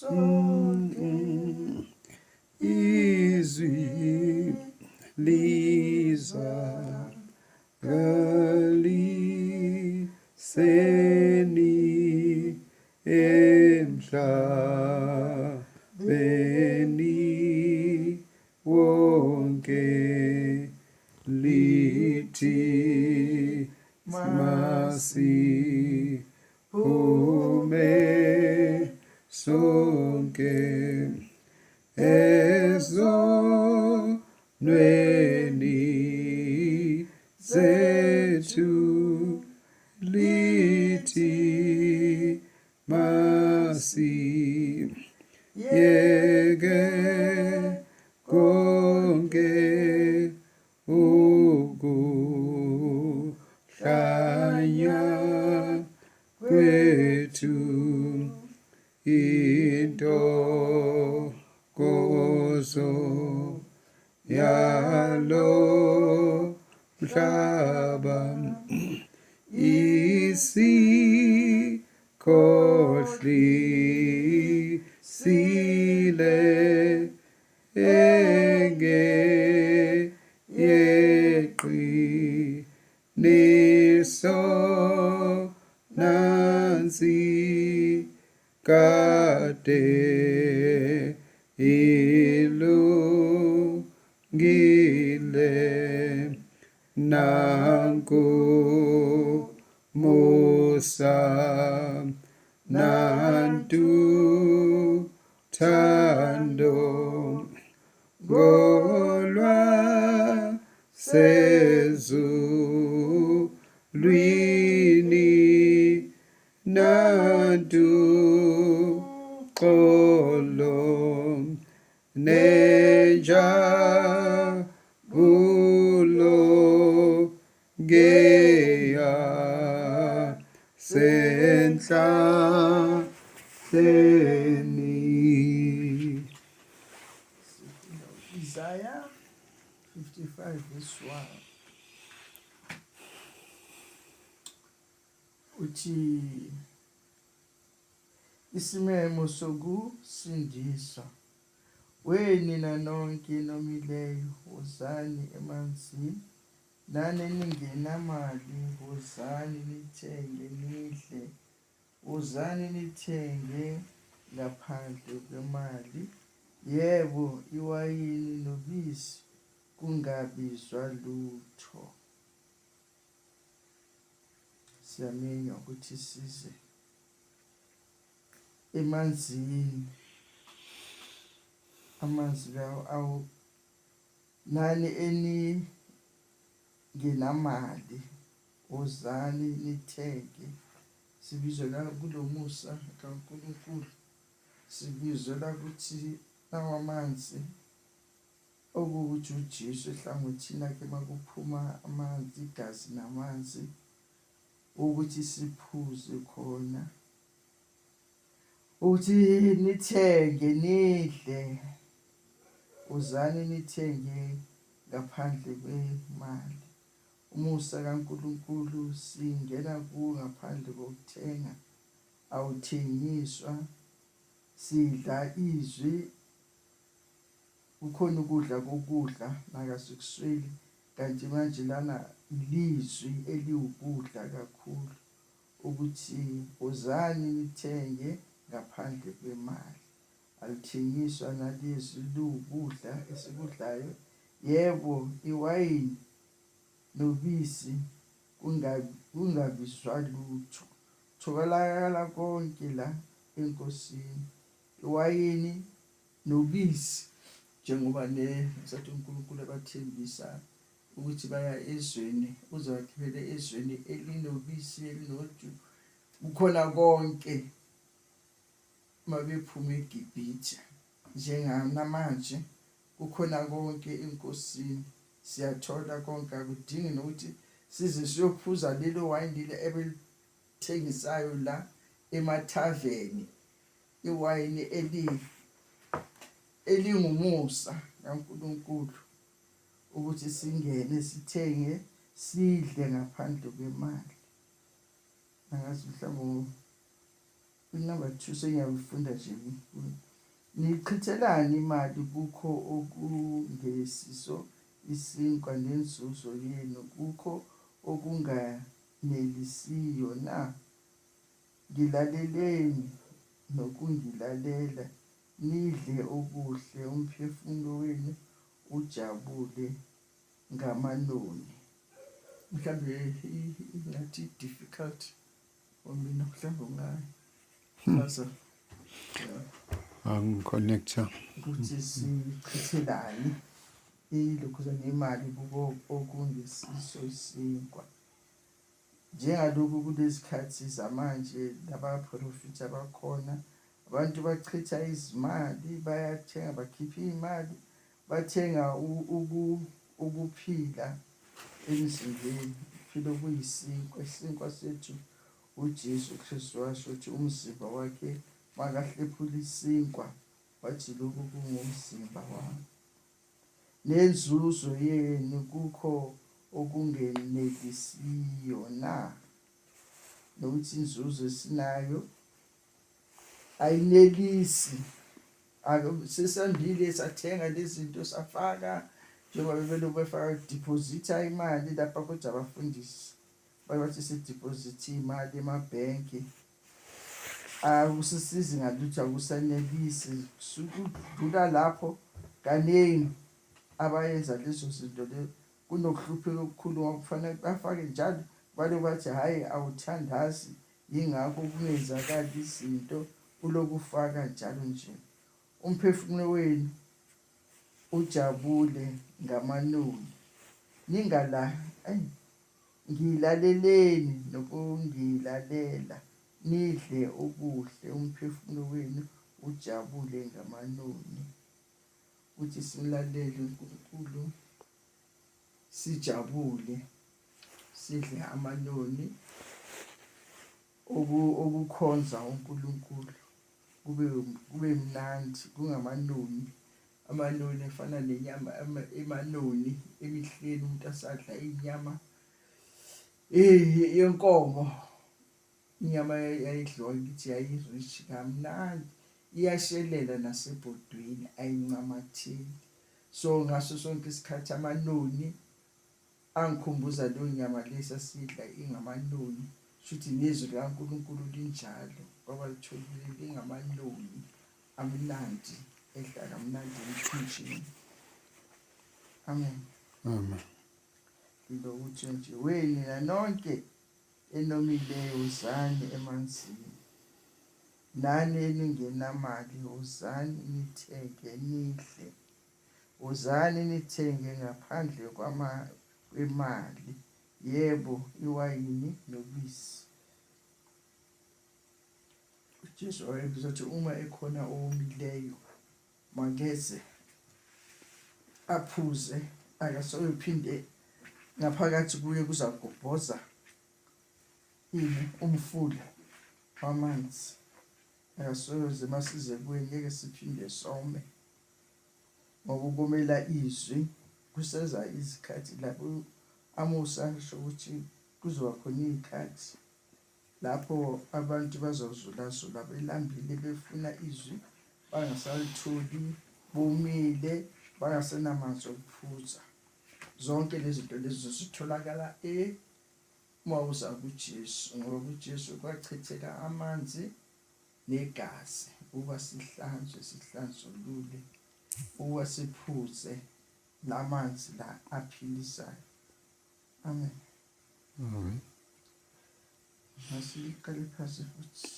sonke izwi lizwakaliseni emhlabeni wonke lithi masiphume sonke ezonweni zethu lithi masiyeke konke ukuhlanya kwethu intokozo yalo mhlaba isikhohlisile yeqiniso nansi kade ilungile nanku musa nantu thando golwa sezulwini nantu xolo nenjabulo geya senhlanhleni. Isaiah 55 verse 1 uthi isimemo sokusindiswa wenina nonke nomileyo wozani emanzini nani ningenamali wozani nithenge nidle wozani nithenge ngaphandle kwemali yebo iwayini nobisi kungabizwa lutho. Siyamenywa ukuthi size emanzini, amanzi lawo awu nani engenamali wozani nithenge. Sibizwa la kulo musa kaNkulunkulu, sibizwa la ukuthi nawamanzi okuthi uJesu ehlangothini lakhe makuphuma amanzi, igazi namanzi ukuthi siphuze khona, uthi nithenge nidle uzani nithenge ngaphandle kwemali. Umusa kaNkulunkulu singena kuwo ngaphandle kokuthenga, awuthengiswa. Sidla izwi, kukhona ukudla kokudla nakasikusweli, kanti manje lana ilizwi eliwukudla kakhulu ukuthi wozani nithenge ngaphandle kwemali. Alithengiswa nalezi liwukudla esikudlayo. Yebo iwayini nobisi kungabizwa lutho. Tholakala konke la enkosini, iwayini nobisi, njengoba sathi uNkulunkulu abathembisa ukuthi baya ezweni, uzabakhipele ezweni elinobisi elinoju. Kukhona konke mabephuma eGibhithe, njengamanje kukhona konke enkosini, siyathola konke. Akudingi nokuthi size siyophuza lelo wayini lile ebelithengisayo la emathaveni, iwayini elingumusa kaNkulunkulu ukuthi singene sithenge sidle ngaphandle kwemali. Angazi mhlawumbe Number 2 sengiyafunda nje. Nichithelani imali kukho okungesiso isinkwa nenzuzo yenu kukho okunganelisiyo na? Ngilaleleni nokungilalela nidle okuhle umphefumulo wenu ujabule ngamanoni. Mhlambe ingathi difficult mina mhlambe ungayi basa Angiconnecta. ukuthi sichithelani ilokhu nemali kuko okungesiso isinkwa. Njengalokhu kulesikhathi zamanje labaprofiti abakhona abantu bachitha izimali bayathenga bakhipha imali bathenga ukuphila emzimbeni phela kuyisinkwa isinkwa sethu uJesu Kristu washo ukuthi umzimba wakhe makahlephula isinkwa wathi lokhu kungumzimba wami. Nenzuzo yenu kukho okungenelisiyo na? Nokuthi inzuzo esinayo ayinelisi. Sesandile sathenga lezi zinto safaka njengoba befaka deposita imali lapha kodwa abafundisi bayathi sideposit imali emabhenki akusisizi ngalutho akusanelisi sukudlula lapho kaningi abayenza lezo zinto le kunokuhlupheka okukhulu ngokufanele bafake njalo bale bathi hayi awuthandazi ingakho kungenzakala izinto ulokufaka njalo nje umphefumulo wenu ujabule ngamanoni. Ngilaleleni nokungilalela nidle okuhle umphefumulo wenu ujabule ngamanoni. Uthi silalele uNkulunkulu sijabule sidle amanoni okukhonza uNkulunkulu kube mnandi kungamanoni amanoni efana nenyama emanoni emihleni umuntu asadla inyama yenkomo inyama yayidliwa ngithi yayirich kamnandi iyashelela nasebhodweni ayincamatheli. So ngaso sonke isikhathi amanoni angikhumbuza leyo nyama lesa sidla ingamanoni futhi nezwi likaNkulunkulu linjalo ngoba litholile lingamanoni amnandi edla kamnandi emthunjini. Amen. Amen. Lokuthi nje wena nonke enomileyo uzani emanzini nani eningenamali uzani nithenge nidle uzani nithenge ngaphandle kwemali yebo iwayini nobisi. uJesu wayebiza ukuthi uma ekhona owomileyo makeze aphuze akasoyophinde ngaphakathi kuye kuzagobhoza umfula wamanzi akasoyoze masize kuye ngeke siphinde some ngoba ukomela izwi kuseza izikhathi lapho Amosi asho ukuthi kuzoba khona izikhathi lapho abantu bazozulazula belambile befuna izwi bangasalitholi bomile bangasenamanzi okuphuza. Zonke lezi zinto lezi zitholakala mawuza kuJesu ngoba uJesu kwachitheka amanzi negazi uba sihlanzulule uba siphuze lamanzi la aphilisayo. Amen. Amen. Masiqale phasi futhi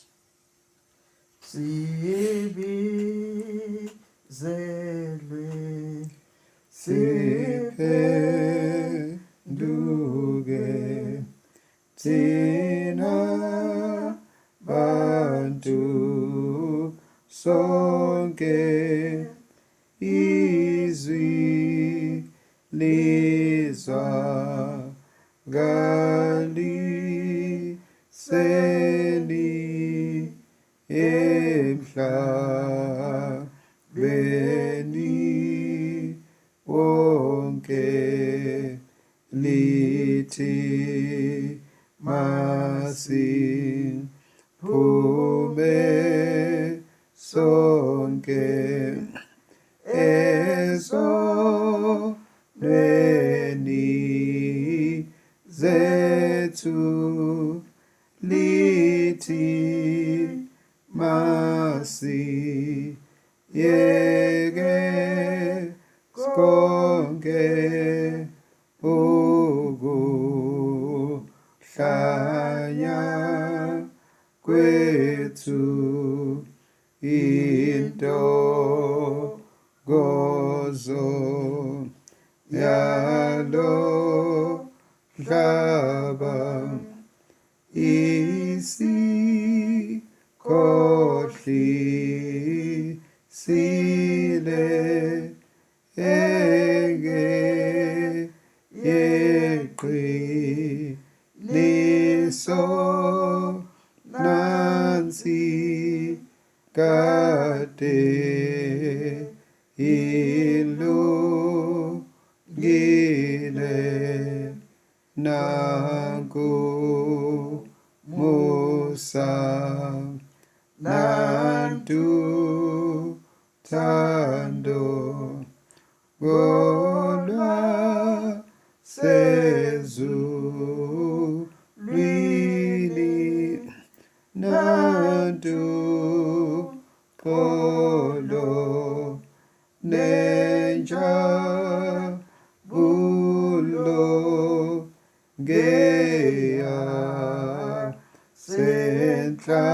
sibizelwe siphenduke thina bantu sonke izwi lizwakali seni emhlabeni wonke lithi masiphume sonke ezonweni zethu lithi masi yeke skonke ukuhlanya kwethu intokozo yalo mhlaba isikhohlisile yeqiniso nansi kade ilungile nanku musa nantu thando golwa sezulwini nantu polo nenjabulo geya senhla